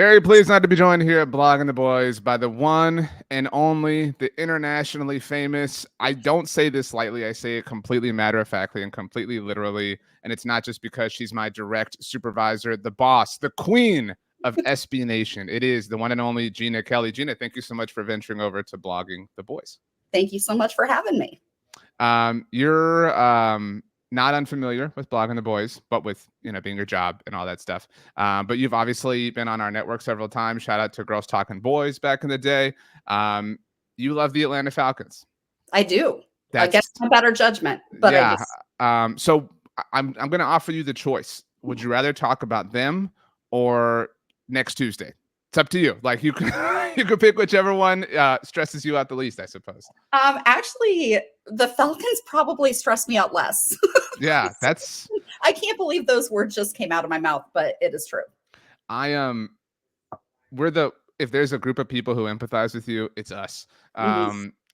Very pleased not to be joined here at Blogging the Boys by the one and only, the internationally famous. I don't say this lightly. I say it completely matter-of-factly and completely literally. And it's not just because she's my direct supervisor, the boss, the queen of SB Nation. It is the one and only Jeanna Kelley. Jeanna, thank you so much for venturing over to Blogging the Boys. Thank you so much for having me. You're not unfamiliar with Blogging the Boys, but with being your job and all that stuff. But you've obviously been on our network several times. Shout out to Girls Talking Boys back in the day. You love the Atlanta Falcons. I do. Against my better judgment, but yeah. I do. So I'm going to offer you the choice. Would you rather talk about them or next Tuesday? It's up to you. Like you can you could pick whichever one stresses you out the least, I suppose. Actually, the Falcons probably stress me out less. Yeah, that's. I can't believe those words just came out of my mouth, but it is true. If there's a group of people who empathize with you, it's us.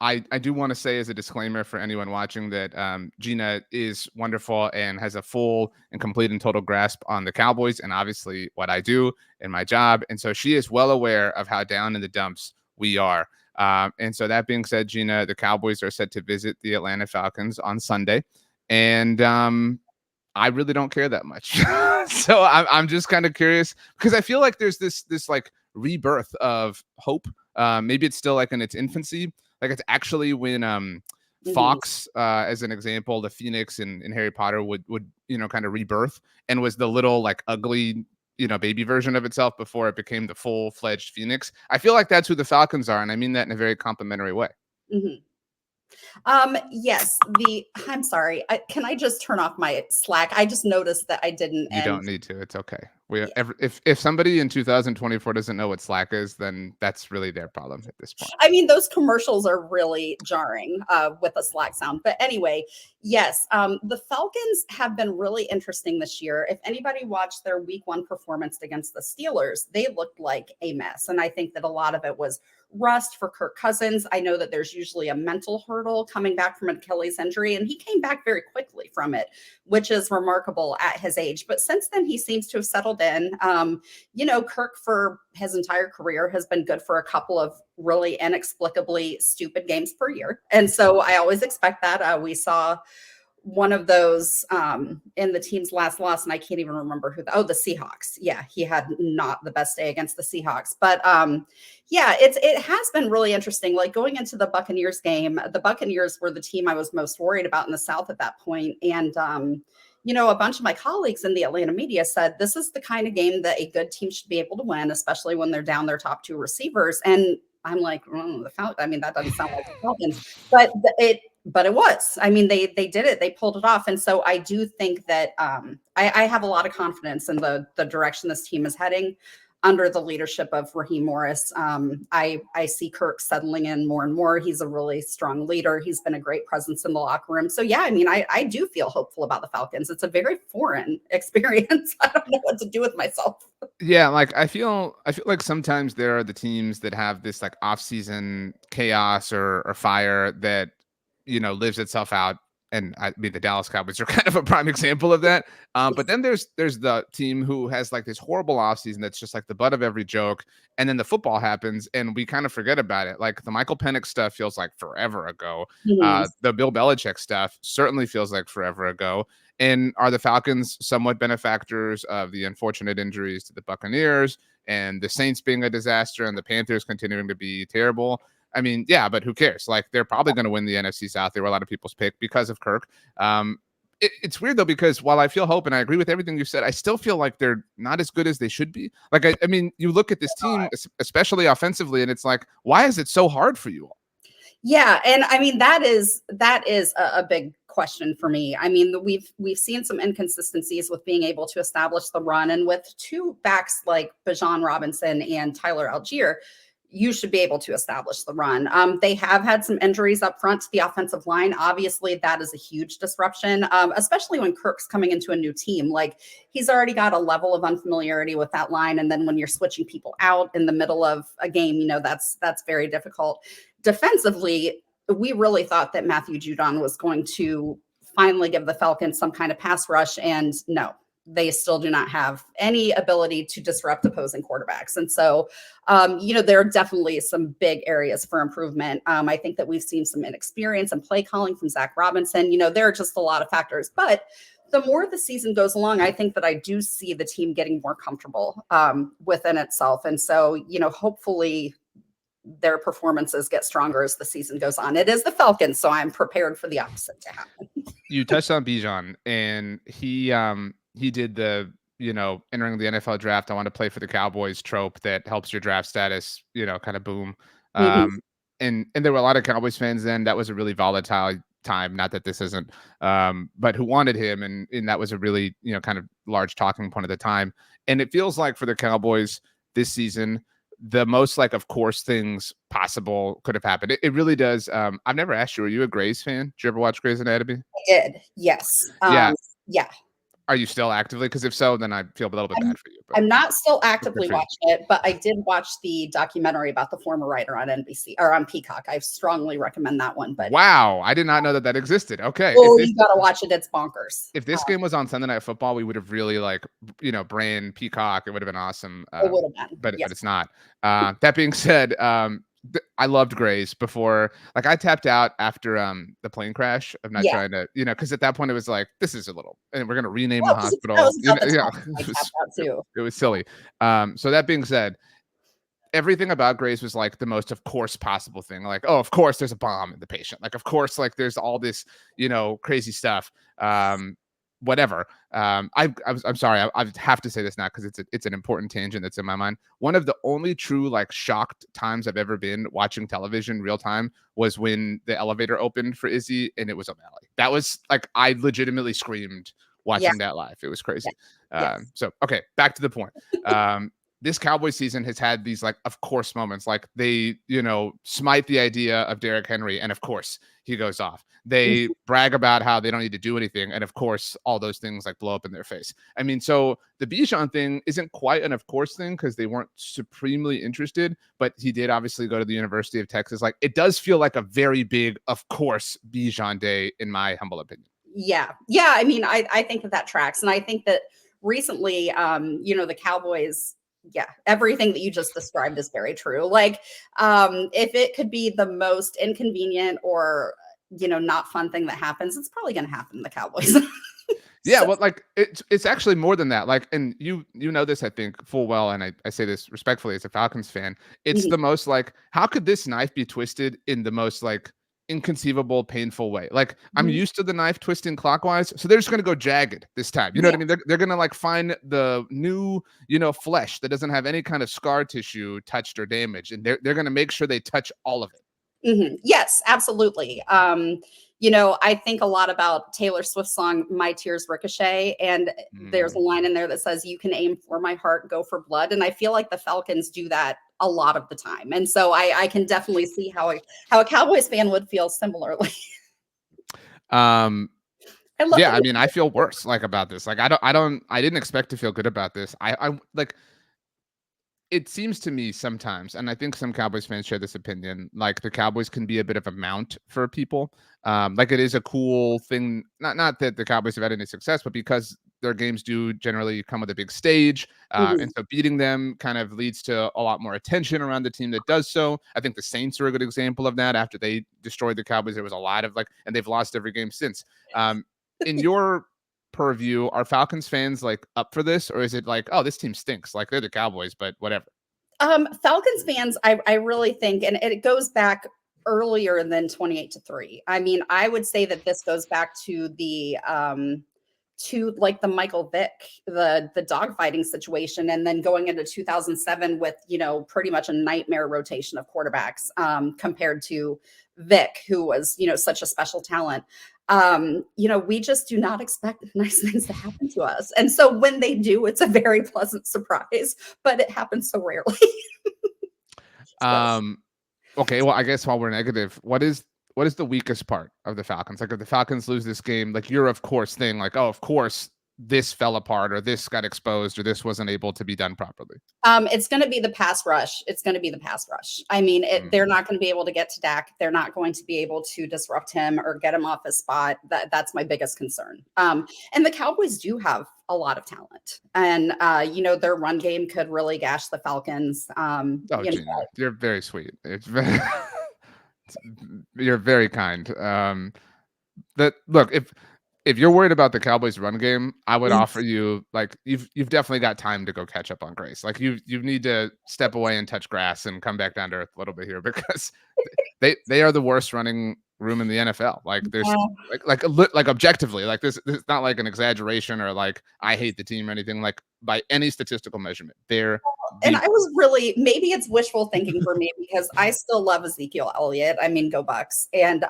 I do want to say as a disclaimer for anyone watching that Jeanna is wonderful and has a full and complete and total grasp on the Cowboys and obviously what I do in my job. And so she is well aware of how down in the dumps we are. And so that being said, Jeanna, the Cowboys are set to visit the Atlanta Falcons on Sunday. And I really don't care that much. So I'm just kind of curious because I feel like there's this like rebirth of hope. Maybe it's still like in its infancy. Like it's actually when Fox, as an example, the Phoenix in Harry Potter would kind of rebirth and was the little like ugly baby version of itself before it became the full-fledged Phoenix. I feel like that's who the Falcons are, and I mean that in a very complimentary way. Yes. I'm sorry. Can I just turn off my Slack? I just noticed that I didn't. You don't need to. It's okay. If somebody in 2024 doesn't know what Slack is, then that's really their problem at this point. I mean, those commercials are really jarring with a Slack sound. But anyway, yes, the Falcons have been really interesting this year. If anybody watched their week 1 performance against the Steelers, they looked like a mess. And I think that a lot of it was rust for Kirk Cousins. I know that there's usually a mental hurdle coming back from Achilles injury, and he came back very quickly from it, which is remarkable at his age. But since then, he seems to have settled in. Kirk for his entire career has been good for a couple of really inexplicably stupid games per year. And so I always expect that. We saw one of those in the team's last loss, and I can't even remember who. The Seahawks. Yeah, he had not the best day against the Seahawks, but it has been really interesting. Like going into the Buccaneers game, the Buccaneers were the team I was most worried about in the South at that point, and a bunch of my colleagues in the Atlanta media said this is the kind of game that a good team should be able to win, especially when they're down their top 2 receivers. And I'm like, the Falcons. I mean, that doesn't sound like the Falcons, but it was. I mean, they did it. They pulled it off. And so I do think that I have a lot of confidence in the direction this team is heading under the leadership of Raheem Morris. I see Kirk settling in more and more. He's a really strong leader. He's been a great presence in the locker room. So, yeah, I mean, I do feel hopeful about the Falcons. It's a very foreign experience. I don't know what to do with myself. Yeah, like I feel like sometimes there are the teams that have this like off-season chaos or fire that lives itself out, and I mean the Dallas Cowboys are kind of a prime example of that. But then there's the team who has like this horrible offseason that's just like the butt of every joke, and then the football happens and we kind of forget about it. Like the Michael Penix stuff feels like forever ago. The Bill Belichick stuff certainly feels like forever ago. And are the Falcons somewhat benefactors of the unfortunate injuries to the Buccaneers and the Saints being a disaster and the Panthers continuing to be terrible? I mean, yeah, but who cares? Like, they're probably going to win the NFC South. They were a lot of people's pick because of Kirk. It's weird, though, because while I feel hope and I agree with everything you said, I still feel like they're not as good as they should be. Like, I mean, you look at this team, especially offensively, and it's like, why is it so hard for you all? Yeah, and I mean, that is a big question for me. I mean, we've seen some inconsistencies with being able to establish the run, and with 2 backs like Bijan Robinson and Tyler Algier, you should be able to establish the run. They have had some injuries up front to the offensive line. Obviously, that is a huge disruption, especially when Kirk's coming into a new team. Like, he's already got a level of unfamiliarity with that line. And then when you're switching people out in the middle of a game, that's very difficult. Defensively, we really thought that Matthew Judon was going to finally give the Falcons some kind of pass rush. And no, they still do not have any ability to disrupt opposing quarterbacks. And so, there are definitely some big areas for improvement. I think that we've seen some inexperience and play calling from Zach Robinson. There are just a lot of factors. But the more the season goes along, I think that I do see the team getting more comfortable within itself. And so, hopefully their performances get stronger as the season goes on. It is the Falcons, so I'm prepared for the opposite to happen. You touched on Bijan, and he did the entering the NFL draft, I want to play for the Cowboys trope that helps your draft status, kind of boom. Mhm. And there were a lot of Cowboys fans then. That was a really volatile time. Not that this isn't, but who wanted him, and that was a really kind of large talking point at the time. And it feels like for the Cowboys this season, the most like of course things possible could have happened. It really does. I've never asked you, are you a Grey's fan? Did you ever watch Grey's Anatomy? I did, yes. Yeah. Yeah. Are you still actively? Because if so, then I feel a little bit bad for you. But I'm not still actively for you. watching it, but I did watch the documentary about the former writer on NBC or on Peacock. I strongly recommend that one. But Wow, I did not know that existed. Okay, oh, you gotta watch it. It's bonkers. if this game was on Sunday Night Football, we would have really brand Peacock. It would have been awesome. It would have been, But yes. it's not. That being said, I loved Grey's before. Like I tapped out after the plane crash of not Yeah. trying to, because at that point it was like, this is a little, and we're gonna rename Well, the 'cause that hospital. was about the time I It was, tapped out too. it was silly. So that being said, everything about Grey's was like the most of course possible thing. Like, oh, of course there's a bomb in the patient. Like, of course, like there's all this, crazy stuff. Whatever. I'm sorry. I have to say this now because it's an important tangent that's in my mind. One of the only true like shocked times I've ever been watching television real time was when the elevator opened for Izzy and it was O'Malley. That was like I legitimately screamed watching that live. It was crazy. Yes. So okay, back to the point. This Cowboys season has had these like of course moments, like they smite the idea of Derrick Henry and of course he goes off. They brag about how they don't need to do anything and of course all those things like blow up in their face. I mean, so the Bijan thing isn't quite an of course thing because they weren't supremely interested, but he did obviously go to the University of Texas. Like it does feel like a very big of course Bijan day in my humble opinion. Yeah. I mean, I think that tracks, and I think that recently the Cowboys, everything that you just described is very true. Like, if it could be the most inconvenient or, not fun thing that happens, it's probably going to happen to the Cowboys. Yeah, well, like it's actually more than that. Like, and you know this, I think, full well, and I say this respectfully as a Falcons fan. It's the most like, how could this knife be twisted in the most like inconceivable, painful way? Like, I'm used to the knife twisting clockwise, so they're just gonna go jagged this time. You know what I mean? They're gonna like find the new, flesh that doesn't have any kind of scar tissue touched or damaged, and they're gonna make sure they touch all of it. Yes, absolutely. I think a lot about Taylor Swift's song "My Tears Ricochet," and there's a line in there that says, "You can aim for my heart, go for blood." And I feel like the Falcons do that a lot of the time, and so I can definitely see how a Cowboys fan would feel similarly. I mean, I feel worse like about this. Like, I didn't expect to feel good about this. I like. It seems to me sometimes, and I think some Cowboys fans share this opinion, like the Cowboys can be a bit of a mount for people. Like it is a cool thing, not that the Cowboys have had any success, but because their games do generally come with a big stage. And so beating them kind of leads to a lot more attention around the team that does so. I think the Saints are a good example of that. After they destroyed the Cowboys, there was a lot of and they've lost every game since. In your purview, are Falcons fans like up for this, or is it like, oh, this team stinks, like they're the Cowboys, but whatever? Falcons fans, I really think, and it goes back earlier than 28-3. I mean, I would say that this goes back to the like the Michael Vick, the dogfighting situation, and then going into 2007 with pretty much a nightmare rotation of quarterbacks compared to Vick, who was such a special talent. We just do not expect nice things to happen to us. And so when they do, it's a very pleasant surprise, but it happens so rarely. Okay, well, I guess while we're negative, what is the weakest part of the Falcons? Like if the Falcons lose this game, like your of course thing, like, oh, of course this fell apart or this got exposed or this wasn't able to be done properly? It's going to be the pass rush. It's going to be the pass rush. I mean, they're not going to be able to get to Dak. They're not going to be able to disrupt him or get him off his spot. That's my biggest concern. And the Cowboys do have a lot of talent, and their run game could really gash the Falcons. Oh, Jeanna, you're very sweet. It's very, you're very kind. That look, if you're worried about the Cowboys run game, I would offer you, like, you've definitely got time to go catch up on Grace. Like you need to step away and touch grass and come back down to earth a little bit here, because they are the worst running room in the NFL. Like there's like objectively, like this is not like an exaggeration or like I hate the team or anything. Like by any statistical measurement, they're and I was maybe it's wishful thinking for me because I still love Ezekiel Elliott. I mean, go Bucks. And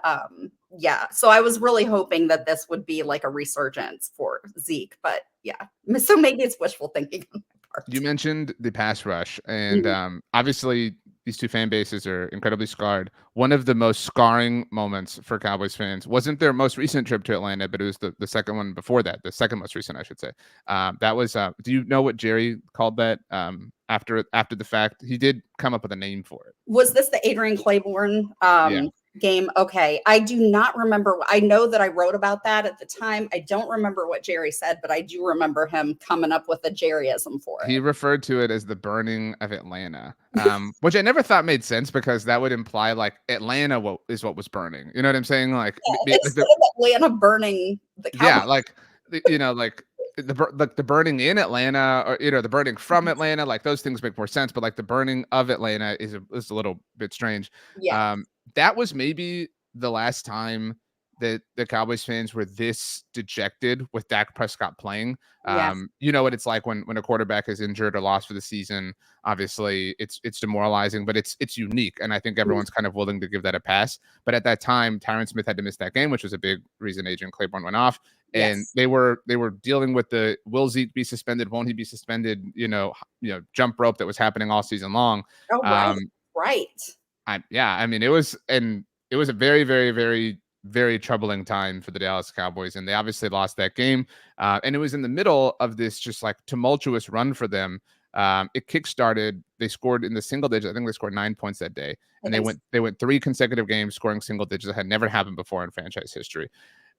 yeah, so I was really hoping that this would be like a resurgence for Zeke, but yeah, so maybe it's wishful thinking on my part. You mentioned the pass rush, and obviously these two fan bases are incredibly scarred. One of the most scarring moments for Cowboys fans wasn't their most recent trip to Atlanta, but it was the second one before that, the second most recent, I should say. That was, do you know what Jerry called that after the fact? He did come up with a name for it. Was this the Adrian Claiborne Yeah. game? Okay. I do not remember. I know that I wrote about that at the time. I don't remember what Jerry said, but I do remember him coming up with a Jerryism for it. He referred to it as the burning of Atlanta, which I never thought made sense because that would imply like Atlanta is what was burning. You know what I'm saying? Like, instead of Atlanta burning the Cowboys. Yeah, like like the burning in Atlanta, or the burning from Atlanta, like those things make more sense. But like the burning of Atlanta is a little bit strange. Yeah. That was maybe the last time that the Cowboys fans were this dejected with Dak Prescott playing. Yes. You know what it's like when a quarterback is injured or lost for the season. Obviously, it's demoralizing, but it's unique, and I think everyone's kind of willing to give that a pass. But at that time, Tyron Smith had to miss that game, which was a big reason Adrian Claiborne went off. And they were dealing with the will Zeke be suspended? Won't he be suspended? Jump rope that was happening all season long. Oh, right. I mean, it was a very, very, very, very troubling time for the Dallas Cowboys, and they obviously lost that game. And it was in the middle of this just like tumultuous run for them. It kickstarted. They scored in the single digits. I think they scored 9 points that day, and they went 3 consecutive games scoring single digits. That had never happened before in franchise history.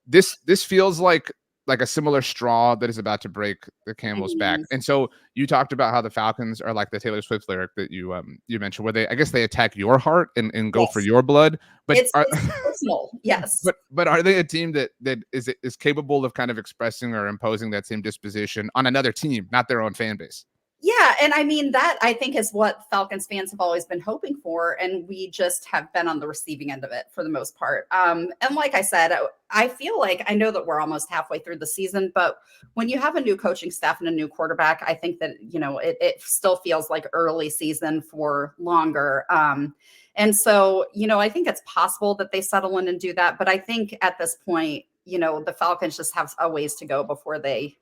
This feels like a similar straw that is about to break the camel's back. And so you talked about how the Falcons are like the Taylor Swift lyric that you mentioned, where I guess they attack your heart and go for your blood. But it's personal, yes. But are they a team that is capable of kind of expressing or imposing that same disposition on another team, not their own fan base? Yeah, and I mean, that I think is what Falcons fans have always been hoping for, and we just have been on the receiving end of it for the most part. And like I said, I feel like, I know that we're almost halfway through the season, but when you have a new coaching staff and a new quarterback, I think that, it still feels like early season for longer. And so, I think it's possible that they settle in and do that. But I think at this point, the Falcons just have a ways to go before they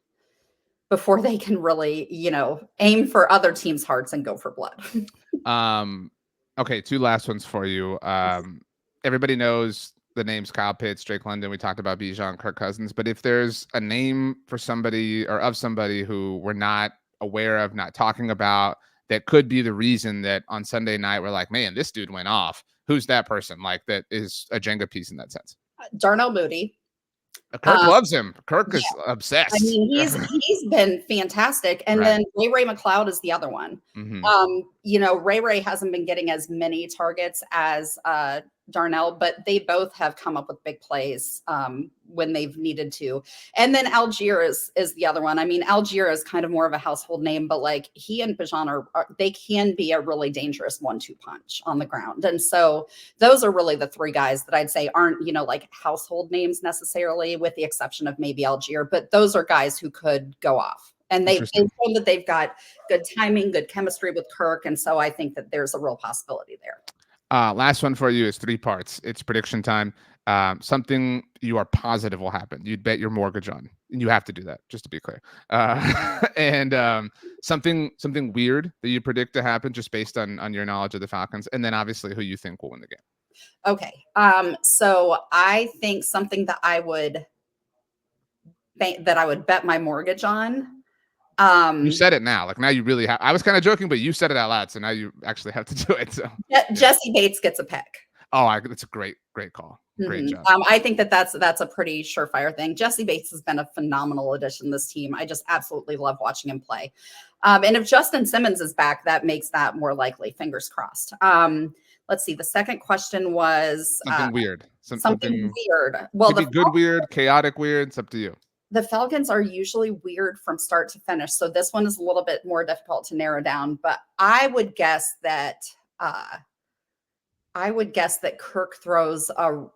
can really, aim for other teams' hearts and go for blood. Okay, 2 last ones for you. Everybody knows the names Kyle Pitts, Drake London. We talked about Bijan, Kirk Cousins. But if there's a name for somebody or of somebody who we're not aware of, not talking about, that could be the reason that on Sunday night we're like, man, this dude went off. Who's that person? Like, that is a Jenga piece in that sense. Darnell Mooney. Kirk loves him. Kirk is obsessed. I mean, he's been fantastic. And then Ray McLeod is the other one. Ray hasn't been getting as many targets as Darnell, but they both have come up with big plays when they've needed to. And then Algier is the other one. I mean, Algier is kind of more of a household name, but like he and Bijan they can be a really dangerous 1-2 punch on the ground. And so those are really the 3 guys that I'd say aren't, like household names necessarily, with the exception of maybe Algier, but those are guys who could go off. And they've shown that they've got good timing, good chemistry with Kirk. And so I think that there's a real possibility there. Last one for you is 3 parts. It's prediction time. Something you are positive will happen. You'd bet your mortgage on, and you have to do that, just to be clear. And something weird that you predict to happen, just based on your knowledge of the Falcons, and then obviously who you think will win the game. Okay. So I think something that I would that I would bet my mortgage on. You said it now. Like now you really have. I was kind of joking, but you said it out loud, so now you actually have to do it. So yeah. Jesse Bates gets a pick. Oh, it's a great call. Great job. I think that's a pretty surefire thing. Jesse Bates has been a phenomenal addition to this team. I just absolutely love watching him play. And if Justin Simmons is back, that makes that more likely. Fingers crossed. Let's see. The second question was something weird. Something weird. Well, the good weird, chaotic weird. It's up to you. The Falcons are usually weird from start to finish, so this one is a little bit more difficult to narrow down. But I would guess that Kirk throws a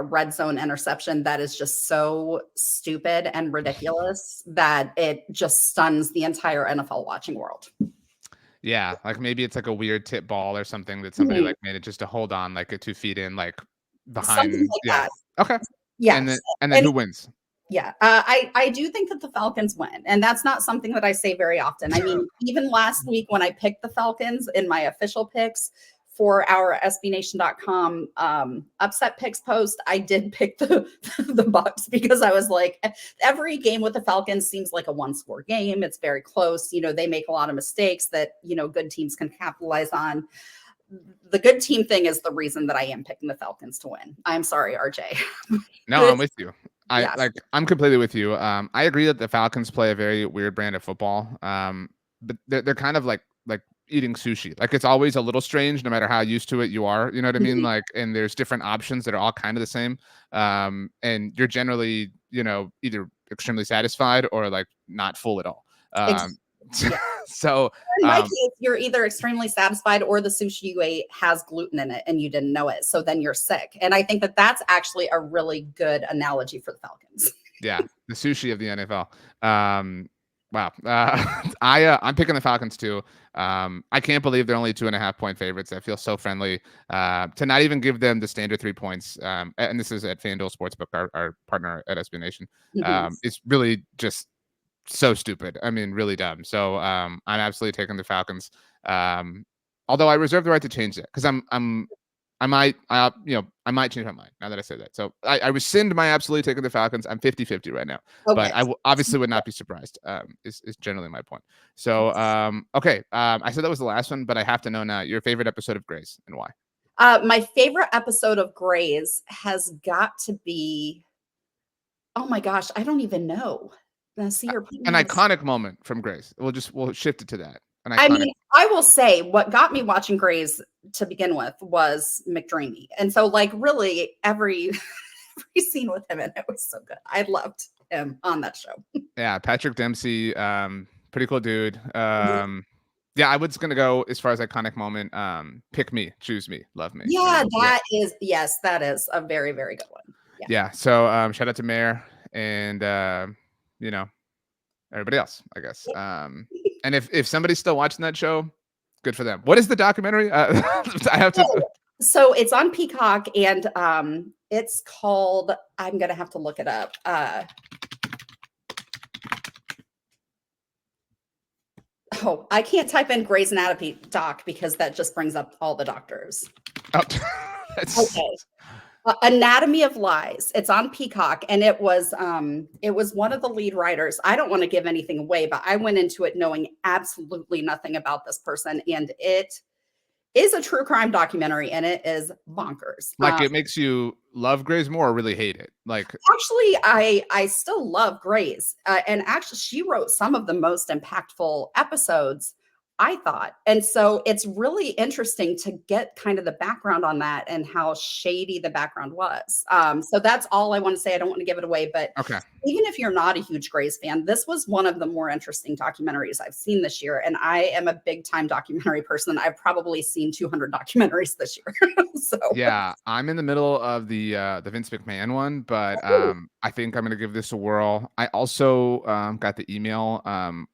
red zone interception that is just so stupid and ridiculous that it just stuns the entire NFL watching world. Yeah, like maybe it's like a weird tip ball or something that somebody like made it just to hold on like a 2 feet in, like behind. Something like that. Okay. Yeah. And then who wins? Yeah, I do think that the Falcons win, and that's not something that I say very often. I mean, even last week when I picked the Falcons in my official picks for our SBNation.com upset picks post, I did pick the Bucs because I was like, every game with the Falcons seems like a one-score game. It's very close. You know, they make a lot of mistakes that, you know, good teams can capitalize on. The good team thing is the reason that I am picking the Falcons to win. I'm sorry, RJ. No, I'm with you. I'm completely with you. I agree that the Falcons play a very weird brand of football. But they're kind of like eating sushi. Like it's always a little strange, no matter how used to it you are. You know what I mean? Like, and there's different options that are all kind of the same. And you're generally, you know, either extremely satisfied or like not full at all. So in my case, you're either extremely satisfied or the sushi you ate has gluten in it and you didn't know it. So then you're sick. And I think that that's actually a really good analogy for the Falcons. Yeah, the sushi of the NFL. Wow. I'm picking the Falcons too. I can't believe they're only 2.5-point favorites. I feel so friendly to not even give them the standard 3 points. And this is at FanDuel Sportsbook, our partner at SB Nation. It's really just so stupid. I mean, really dumb. So I'm absolutely taking the Falcons. Although I reserve the right to change that because I might change my mind now that I said that. So I rescind my absolutely taking the Falcons. I'm 50-50 right now, but I obviously would not be surprised. Is generally my point. So okay, I said that was the last one, but I have to know now your favorite episode of Grey's and why. My favorite episode of Grey's has got to be. Oh my gosh, I don't even know. See, an iconic moment from Grey's. We'll shift it to that. I mean, I will say what got me watching Grey's to begin with was McDreamy. And so like really every scene with him in it was so good. I loved him on that show. Yeah, Patrick Dempsey, pretty cool dude. Yeah, I was gonna go as far as iconic moment. Pick me, choose me, love me. Yeah, that is a very, very good one. Yeah. So shout out to Mayor and you know, everybody else, I guess. And if somebody's still watching that show, good for them. What is the documentary? I have to. So it's on Peacock, and it's called. I'm gonna have to look it up. Oh, I can't type in Grey's Anatomy doc because that just brings up all the doctors. Oh, okay. Anatomy of Lies. It's on Peacock, and it was one of the lead writers. I don't want to give anything away, but I went into it knowing absolutely nothing about this person, and it is a true crime documentary, and it is bonkers. Like it makes you love Grey's more or really hate it? Like actually, I still love Grey's, and actually, she wrote some of the most impactful episodes, I thought. And so it's really interesting to get kind of the background on that and how shady the background was. So that's all I want to say. I don't want to give it away, but even if you're not a huge Grey's fan, this was one of the more interesting documentaries I've seen this year. And I am a big time documentary person. I've probably seen 200 documentaries this year. So yeah, I'm in the middle of the Vince McMahon one, but I think I'm going to give this a whirl. I also got the email.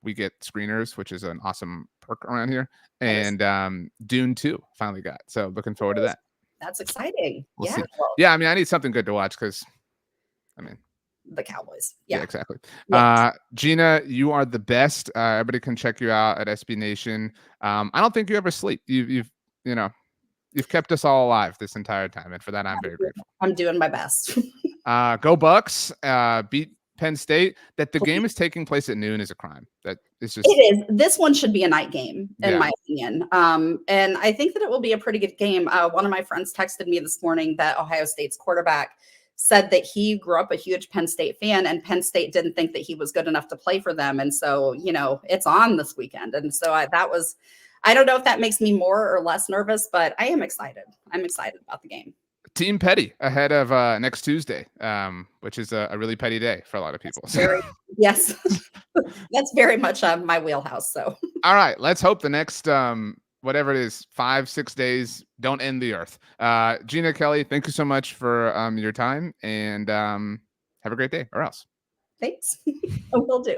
We get screeners, which is an awesome perk around here, and Dune 2 finally got, so looking forward to that. That's exciting. We'll see. Yeah, I mean, I need something good to watch because I mean the Cowboys. Yeah, exactly. Yes. Jeanna, you are the best. Everybody can check you out at SB Nation. I don't think you ever sleep. You've kept us all alive this entire time, and for that I'm very grateful. I'm doing my best. Go Bucks. Beat Penn State, that the game is taking place at noon is a crime. That is It just, is. This one should be a night game, in yeah. my opinion. And I think that it will be a pretty good game. One of my friends texted me this morning that Ohio State's quarterback said that he grew up a huge Penn State fan, and Penn State didn't think that he was good enough to play for them. And so, it's on this weekend. And so I don't know if that makes me more or less nervous, but I am excited. I'm excited about the game. Team Petty ahead of next Tuesday, which is a really petty day for a lot of people. Yes, that's very much my wheelhouse. So, all right, let's hope the next whatever it is, 5-6 days don't end the earth. Jeanna, Kelley, thank you so much for your time, and have a great day, or else. Thanks. I will do.